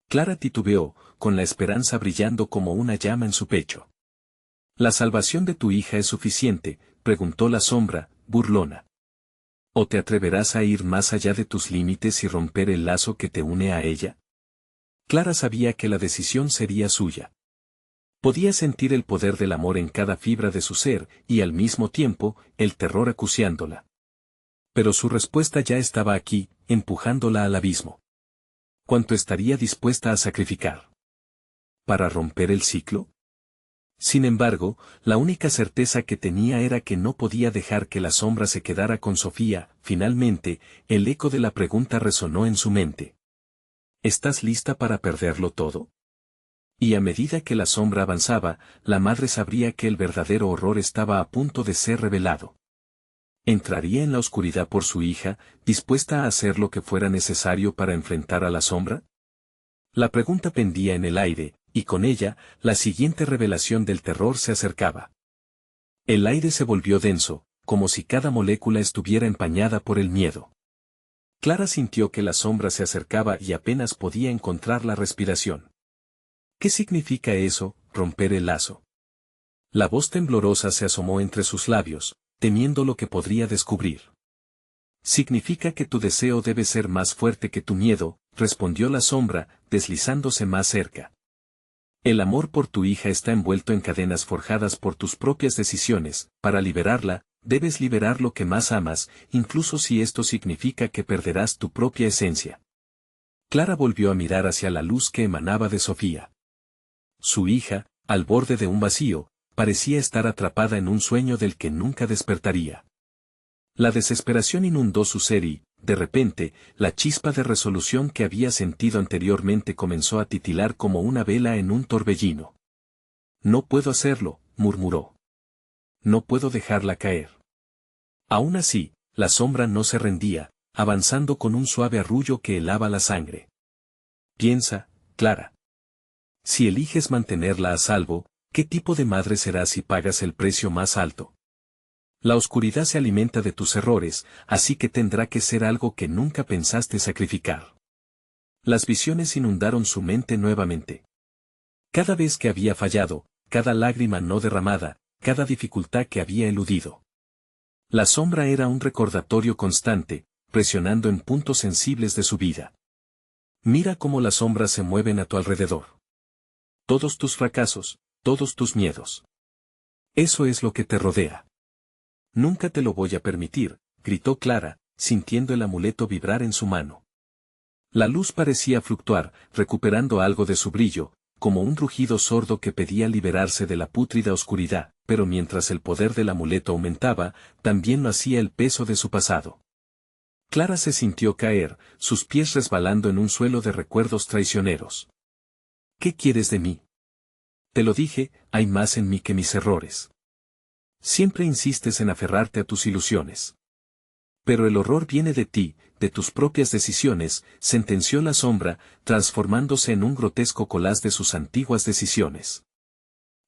Clara titubeó, con la esperanza brillando como una llama en su pecho. ¿La salvación de tu hija es suficiente?, preguntó la sombra, burlona. ¿O te atreverás a ir más allá de tus límites y romper el lazo que te une a ella? Clara sabía que la decisión sería suya. Podía sentir el poder del amor en cada fibra de su ser, y al mismo tiempo, el terror acuciándola. Pero su respuesta ya estaba aquí, empujándola al abismo. ¿Cuánto estaría dispuesta a sacrificar? ¿Para romper el ciclo? Sin embargo, la única certeza que tenía era que no podía dejar que la sombra se quedara con Sofía. Finalmente, el eco de la pregunta resonó en su mente. ¿Estás lista para perderlo todo? Y a medida que la sombra avanzaba, la madre sabría que el verdadero horror estaba a punto de ser revelado. ¿Entraría en la oscuridad por su hija, dispuesta a hacer lo que fuera necesario para enfrentar a la sombra? La pregunta pendía en el aire, y con ella, la siguiente revelación del terror se acercaba. El aire se volvió denso, como si cada molécula estuviera empañada por el miedo. Clara sintió que la sombra se acercaba y apenas podía encontrar la respiración. ¿Qué significa eso, romper el lazo? La voz temblorosa se asomó entre sus labios, temiendo lo que podría descubrir. Significa que tu deseo debe ser más fuerte que tu miedo, respondió la sombra, deslizándose más cerca. El amor por tu hija está envuelto en cadenas forjadas por tus propias decisiones. Para liberarla, debes liberar lo que más amas, incluso si esto significa que perderás tu propia esencia. Clara volvió a mirar hacia la luz que emanaba de Sofía. Su hija, al borde de un vacío, parecía estar atrapada en un sueño del que nunca despertaría. La desesperación inundó su ser y, de repente, la chispa de resolución que había sentido anteriormente comenzó a titilar como una vela en un torbellino. No puedo hacerlo, murmuró. No puedo dejarla caer. Aún así, la sombra no se rendía, avanzando con un suave arrullo que helaba la sangre. Piensa, Clara. Si eliges mantenerla a salvo, ¿qué tipo de madre serás si pagas el precio más alto? La oscuridad se alimenta de tus errores, así que tendrá que ser algo que nunca pensaste sacrificar. Las visiones inundaron su mente nuevamente. Cada vez que había fallado, cada lágrima no derramada, cada dificultad que había eludido. La sombra era un recordatorio constante, presionando en puntos sensibles de su vida. Mira cómo las sombras se mueven a tu alrededor. Todos tus fracasos, todos tus miedos. Eso es lo que te rodea. Nunca te lo voy a permitir, gritó Clara, sintiendo el amuleto vibrar en su mano. La luz parecía fluctuar, recuperando algo de su brillo, como un rugido sordo que pedía liberarse de la pútrida oscuridad, pero mientras el poder del amuleto aumentaba, también lo hacía el peso de su pasado. Clara se sintió caer, sus pies resbalando en un suelo de recuerdos traicioneros. ¿Qué quieres de mí? Te lo dije, hay más en mí que mis errores. Siempre insistes en aferrarte a tus ilusiones. Pero el horror viene de ti, de tus propias decisiones, sentenció la sombra, transformándose en un grotesco collage de sus antiguas decisiones.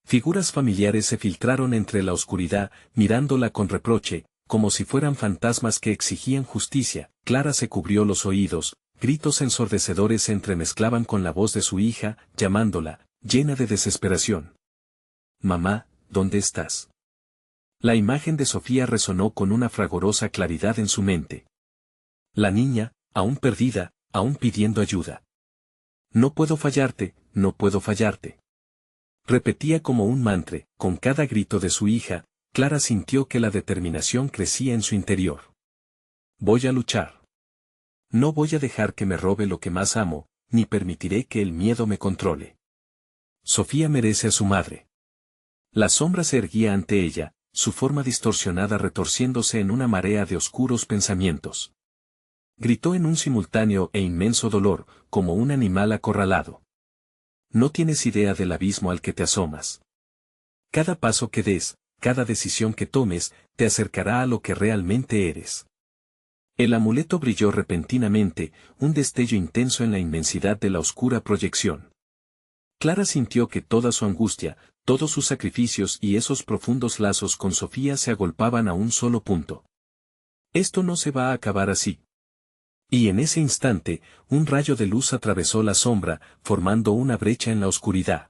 Figuras familiares se filtraron entre la oscuridad, mirándola con reproche, como si fueran fantasmas que exigían justicia. Clara se cubrió los oídos, gritos ensordecedores se entremezclaban con la voz de su hija, llamándola, llena de desesperación. Mamá, ¿dónde estás? La imagen de Sofía resonó con una fragorosa claridad en su mente. La niña, aún perdida, aún pidiendo ayuda. No puedo fallarte, no puedo fallarte. Repetía como un mantra, con cada grito de su hija, Clara sintió que la determinación crecía en su interior. Voy a luchar. No voy a dejar que me robe lo que más amo, ni permitiré que el miedo me controle. Sofía merece a su madre. La sombra se erguía ante ella, su forma distorsionada retorciéndose en una marea de oscuros pensamientos. Gritó en un simultáneo e inmenso dolor, como un animal acorralado. No tienes idea del abismo al que te asomas. Cada paso que des, cada decisión que tomes, te acercará a lo que realmente eres. El amuleto brilló repentinamente, un destello intenso en la inmensidad de la oscura proyección. Clara sintió que toda su angustia, todos sus sacrificios y esos profundos lazos con Sofía se agolpaban a un solo punto. Esto no se va a acabar así. Y en ese instante, un rayo de luz atravesó la sombra, formando una brecha en la oscuridad.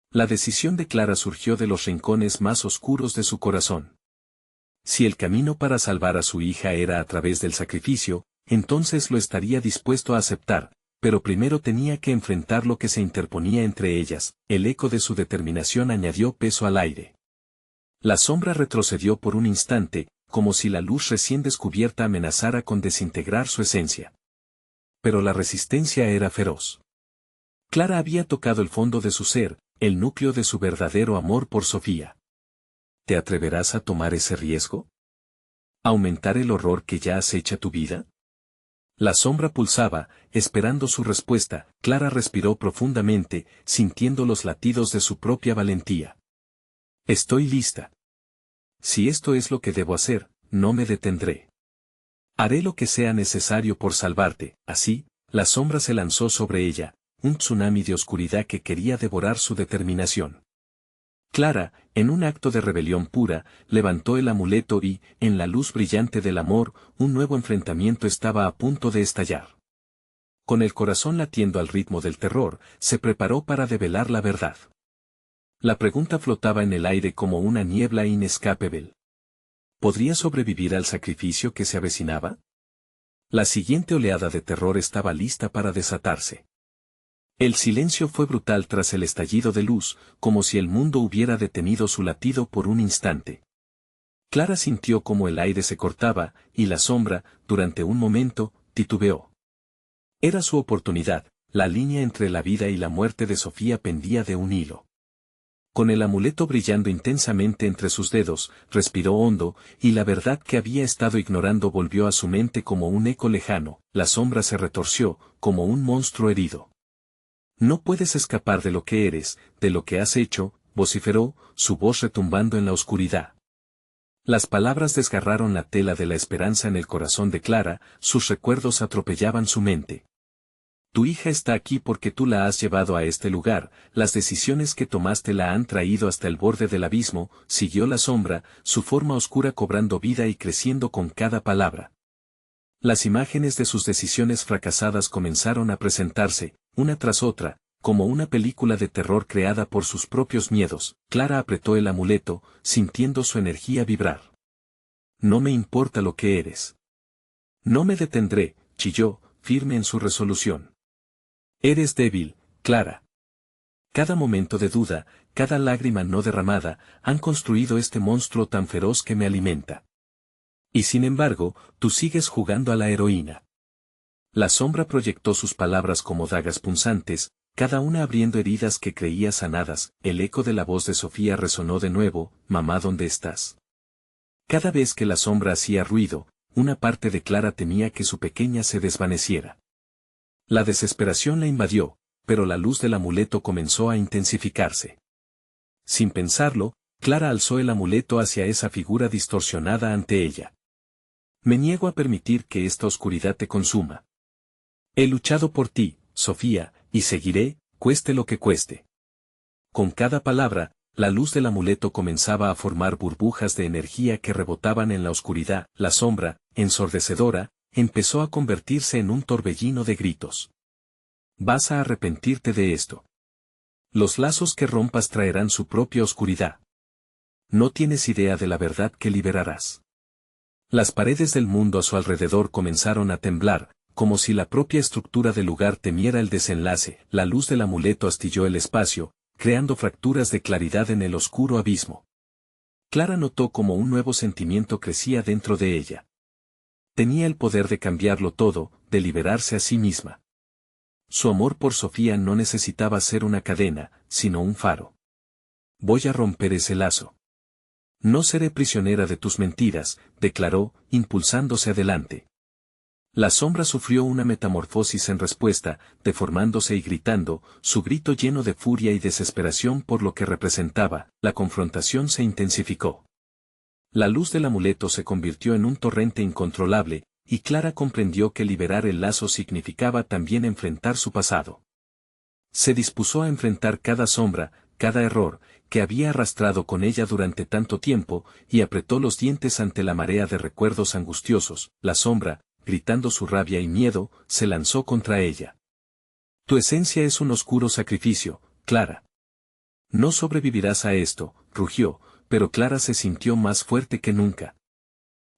La decisión de Clara surgió de los rincones más oscuros de su corazón. Si el camino para salvar a su hija era a través del sacrificio, entonces lo estaría dispuesto a aceptar, pero primero tenía que enfrentar lo que se interponía entre ellas. El eco de su determinación añadió peso al aire. La sombra retrocedió por un instante, como si la luz recién descubierta amenazara con desintegrar su esencia. Pero la resistencia era feroz. Clara había tocado el fondo de su ser, el núcleo de su verdadero amor por Sofía. ¿Te atreverás a tomar ese riesgo? ¿Aumentar el horror que ya acecha tu vida? La sombra pulsaba, esperando su respuesta. Clara respiró profundamente, sintiendo los latidos de su propia valentía. Estoy lista. Si esto es lo que debo hacer, no me detendré. Haré lo que sea necesario por salvarte. Así, la sombra se lanzó sobre ella, un tsunami de oscuridad que quería devorar su determinación. Clara, en un acto de rebelión pura, levantó el amuleto y, en la luz brillante del amor, un nuevo enfrentamiento estaba a punto de estallar. Con el corazón latiendo al ritmo del terror, se preparó para develar la verdad. La pregunta flotaba en el aire como una niebla inescapable. ¿Podría sobrevivir al sacrificio que se avecinaba? La siguiente oleada de terror estaba lista para desatarse. El silencio fue brutal tras el estallido de luz, como si el mundo hubiera detenido su latido por un instante. Clara sintió como el aire se cortaba, y la sombra, durante un momento, titubeó. Era su oportunidad, la línea entre la vida y la muerte de Sofía pendía de un hilo. Con el amuleto brillando intensamente entre sus dedos, respiró hondo, y la verdad que había estado ignorando volvió a su mente como un eco lejano, la sombra se retorció, como un monstruo herido. No puedes escapar de lo que eres, de lo que has hecho, vociferó, su voz retumbando en la oscuridad. Las palabras desgarraron la tela de la esperanza en el corazón de Clara, sus recuerdos atropellaban su mente. Tu hija está aquí porque tú la has llevado a este lugar, las decisiones que tomaste la han traído hasta el borde del abismo, siguió la sombra, su forma oscura cobrando vida y creciendo con cada palabra. Las imágenes de sus decisiones fracasadas comenzaron a presentarse, una tras otra, como una película de terror creada por sus propios miedos. Clara apretó el amuleto, sintiendo su energía vibrar. No me importa lo que eres. No me detendré, chilló, firme en su resolución. Eres débil, Clara. Cada momento de duda, cada lágrima no derramada, han construido este monstruo tan feroz que me alimenta. Y sin embargo, tú sigues jugando a la heroína. La sombra proyectó sus palabras como dagas punzantes, cada una abriendo heridas que creía sanadas. El eco de la voz de Sofía resonó de nuevo, mamá, ¿dónde estás? Cada vez que la sombra hacía ruido, una parte de Clara temía que su pequeña se desvaneciera. La desesperación la invadió, pero la luz del amuleto comenzó a intensificarse. Sin pensarlo, Clara alzó el amuleto hacia esa figura distorsionada ante ella. Me niego a permitir que esta oscuridad te consuma. He luchado por ti, Sofía, y seguiré, cueste lo que cueste. Con cada palabra, la luz del amuleto comenzaba a formar burbujas de energía que rebotaban en la oscuridad. La sombra, ensordecedora, empezó a convertirse en un torbellino de gritos. Vas a arrepentirte de esto. Los lazos que rompas traerán su propia oscuridad. No tienes idea de la verdad que liberarás. Las paredes del mundo a su alrededor comenzaron a temblar, como si la propia estructura del lugar temiera el desenlace. La luz del amuleto astilló el espacio, creando fracturas de claridad en el oscuro abismo. Clara notó como un nuevo sentimiento crecía dentro de ella. Tenía el poder de cambiarlo todo, de liberarse a sí misma. Su amor por Sofía no necesitaba ser una cadena, sino un faro. Voy a romper ese lazo. No seré prisionera de tus mentiras, declaró, impulsándose adelante. La sombra sufrió una metamorfosis en respuesta, deformándose y gritando, su grito lleno de furia y desesperación por lo que representaba. La confrontación se intensificó. La luz del amuleto se convirtió en un torrente incontrolable, y Clara comprendió que liberar el lazo significaba también enfrentar su pasado. Se dispuso a enfrentar cada sombra, cada error, que había arrastrado con ella durante tanto tiempo, y apretó los dientes ante la marea de recuerdos angustiosos. La sombra, gritando su rabia y miedo, se lanzó contra ella. Tu esencia es un oscuro sacrificio, Clara. No sobrevivirás a esto, rugió, pero Clara se sintió más fuerte que nunca.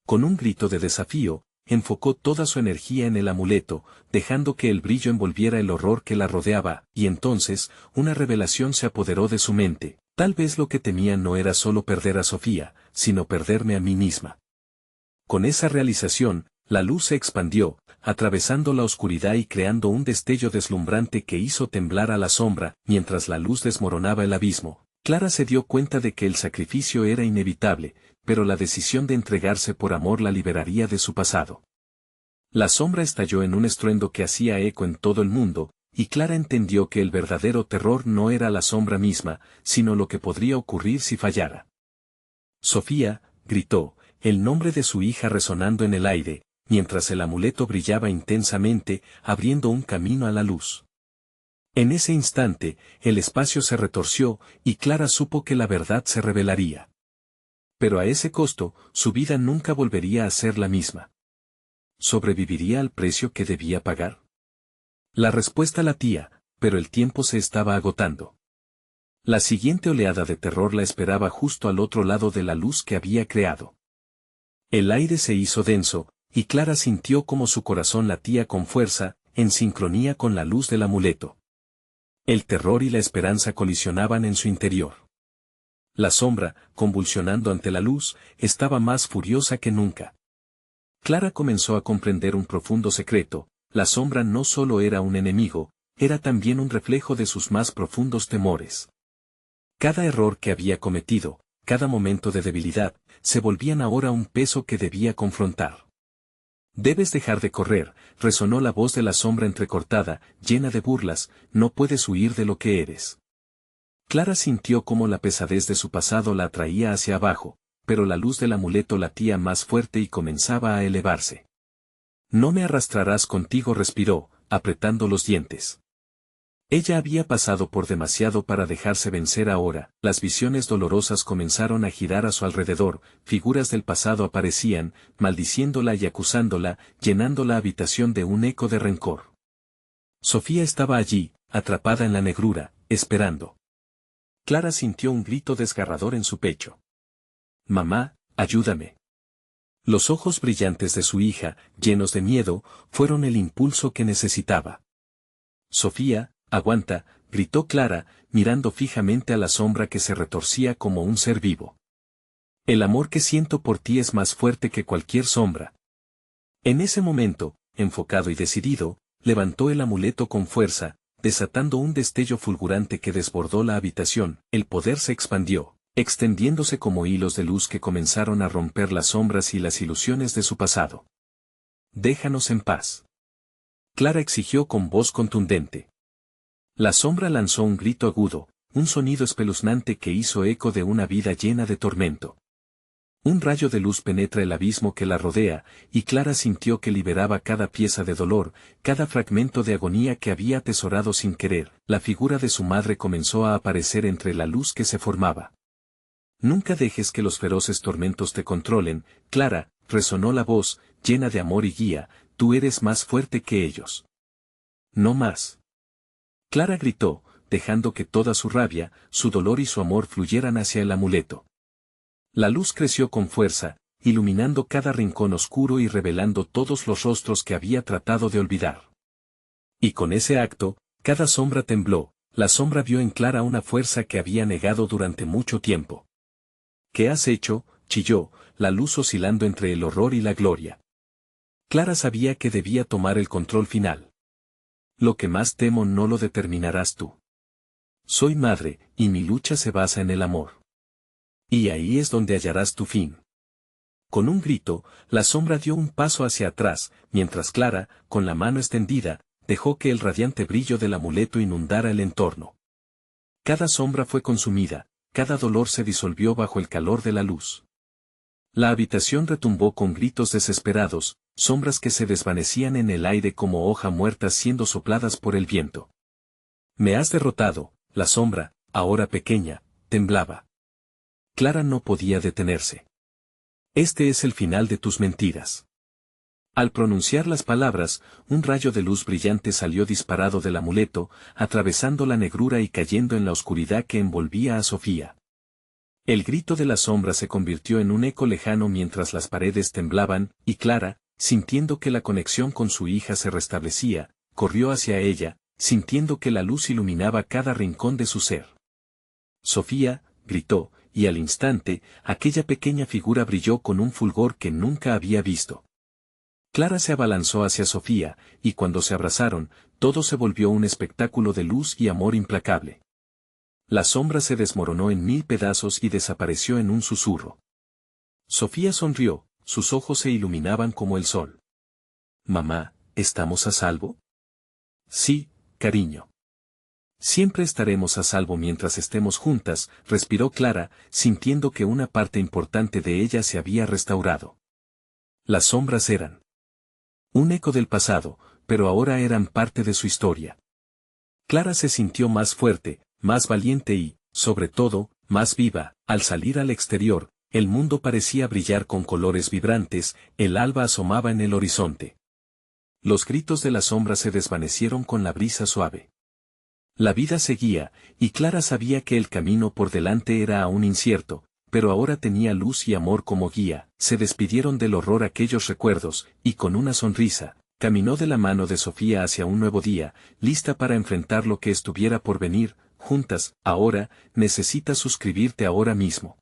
Con un grito de desafío, enfocó toda su energía en el amuleto, dejando que el brillo envolviera el horror que la rodeaba, y entonces, una revelación se apoderó de su mente. Tal vez lo que temía no era solo perder a Sofía, sino perderme a mí misma. Con esa realización, la luz se expandió, atravesando la oscuridad y creando un destello deslumbrante que hizo temblar a la sombra. Mientras la luz desmoronaba el abismo, Clara se dio cuenta de que el sacrificio era inevitable, pero la decisión de entregarse por amor la liberaría de su pasado. La sombra estalló en un estruendo que hacía eco en todo el mundo, y Clara entendió que el verdadero terror no era la sombra misma, sino lo que podría ocurrir si fallara. Sofía, gritó, el nombre de su hija resonando en el aire, mientras el amuleto brillaba intensamente, abriendo un camino a la luz. En ese instante, el espacio se retorció, y Clara supo que la verdad se revelaría. Pero a ese costo, su vida nunca volvería a ser la misma. ¿Sobreviviría al precio que debía pagar? La respuesta latía, pero el tiempo se estaba agotando. La siguiente oleada de terror la esperaba justo al otro lado de la luz que había creado. El aire se hizo denso, y Clara sintió como su corazón latía con fuerza, en sincronía con la luz del amuleto. El terror y la esperanza colisionaban en su interior. La sombra, convulsionando ante la luz, estaba más furiosa que nunca. Clara comenzó a comprender un profundo secreto: la sombra no solo era un enemigo, era también un reflejo de sus más profundos temores. Cada error que había cometido, cada momento de debilidad, se volvían ahora un peso que debía confrontar. «Debes dejar de correr», resonó la voz de la sombra entrecortada, llena de burlas, «no puedes huir de lo que eres». Clara sintió cómo la pesadez de su pasado la atraía hacia abajo, pero la luz del amuleto latía más fuerte y comenzaba a elevarse. «No me arrastrarás contigo», respiró, apretando los dientes. Ella había pasado por demasiado para dejarse vencer ahora. Las visiones dolorosas comenzaron a girar a su alrededor, figuras del pasado aparecían, maldiciéndola y acusándola, llenando la habitación de un eco de rencor. Sofía estaba allí, atrapada en la negrura, esperando. Clara sintió un grito desgarrador en su pecho. «Mamá, ayúdame». Los ojos brillantes de su hija, llenos de miedo, fueron el impulso que necesitaba. «Sofía, aguanta», gritó Clara, mirando fijamente a la sombra que se retorcía como un ser vivo. «El amor que siento por ti es más fuerte que cualquier sombra». En ese momento, enfocado y decidido, levantó el amuleto con fuerza, desatando un destello fulgurante que desbordó la habitación. El poder se expandió, extendiéndose como hilos de luz que comenzaron a romper las sombras y las ilusiones de su pasado. «Déjanos en paz», Clara exigió con voz contundente. La sombra lanzó un grito agudo, un sonido espeluznante que hizo eco de una vida llena de tormento. Un rayo de luz penetra el abismo que la rodea, y Clara sintió que liberaba cada pieza de dolor, cada fragmento de agonía que había atesorado sin querer. La figura de su madre comenzó a aparecer entre la luz que se formaba. «Nunca dejes que los feroces tormentos te controlen, Clara», resonó la voz, llena de amor y guía, «tú eres más fuerte que ellos». «No más». Clara gritó, dejando que toda su rabia, su dolor y su amor fluyeran hacia el amuleto. La luz creció con fuerza, iluminando cada rincón oscuro y revelando todos los rostros que había tratado de olvidar. Y con ese acto, cada sombra tembló. La sombra vio en Clara una fuerza que había negado durante mucho tiempo. «¿Qué has hecho?», chilló, la luz oscilando entre el horror y la gloria. Clara sabía que debía tomar el control final. «Lo que más temo no lo determinarás tú. Soy madre, y mi lucha se basa en el amor. Y ahí es donde hallarás tu fin». Con un grito, la sombra dio un paso hacia atrás, mientras Clara, con la mano extendida, dejó que el radiante brillo del amuleto inundara el entorno. Cada sombra fue consumida, cada dolor se disolvió bajo el calor de la luz. La habitación retumbó con gritos desesperados, sombras que se desvanecían en el aire como hoja muerta siendo sopladas por el viento. «Me has derrotado», la sombra, ahora pequeña, temblaba. Clara no podía detenerse. «Este es el final de tus mentiras». Al pronunciar las palabras, un rayo de luz brillante salió disparado del amuleto, atravesando la negrura y cayendo en la oscuridad que envolvía a Sofía. El grito de la sombra se convirtió en un eco lejano mientras las paredes temblaban, y Clara, sintiendo que la conexión con su hija se restablecía, corrió hacia ella, sintiendo que la luz iluminaba cada rincón de su ser. «Sofía», gritó, y al instante, aquella pequeña figura brilló con un fulgor que nunca había visto. Clara se abalanzó hacia Sofía, y cuando se abrazaron, todo se volvió un espectáculo de luz y amor implacable. La sombra se desmoronó en 1000 pedazos y desapareció en un susurro. Sofía sonrió, sus ojos se iluminaban como el sol. «Mamá, ¿estamos a salvo?». «Sí, cariño. Siempre estaremos a salvo mientras estemos juntas», respiró Clara, sintiendo que una parte importante de ella se había restaurado. Las sombras eran un eco del pasado, pero ahora eran parte de su historia. Clara se sintió más fuerte, más valiente y, sobre todo, más viva. Al salir al exterior, el mundo parecía brillar con colores vibrantes, el alba asomaba en el horizonte. Los gritos de la sombra se desvanecieron con la brisa suave. La vida seguía, y Clara sabía que el camino por delante era aún incierto, pero ahora tenía luz y amor como guía. Se despidieron del horror aquellos recuerdos, y con una sonrisa, caminó de la mano de Sofía hacia un nuevo día, lista para enfrentar lo que estuviera por venir. Juntas, ahora, necesitas suscribirte ahora mismo.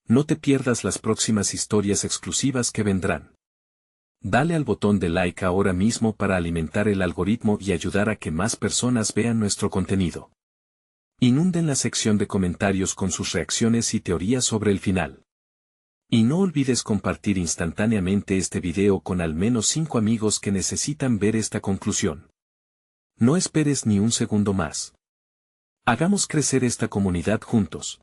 No te pierdas las próximas historias exclusivas que vendrán. Dale al botón de like ahora mismo para alimentar el algoritmo y ayudar a que más personas vean nuestro contenido. Inunden la sección de comentarios con sus reacciones y teorías sobre el final. Y no olvides compartir instantáneamente este video con al menos 5 amigos que necesitan ver esta conclusión. No esperes ni un segundo más. Hagamos crecer esta comunidad juntos.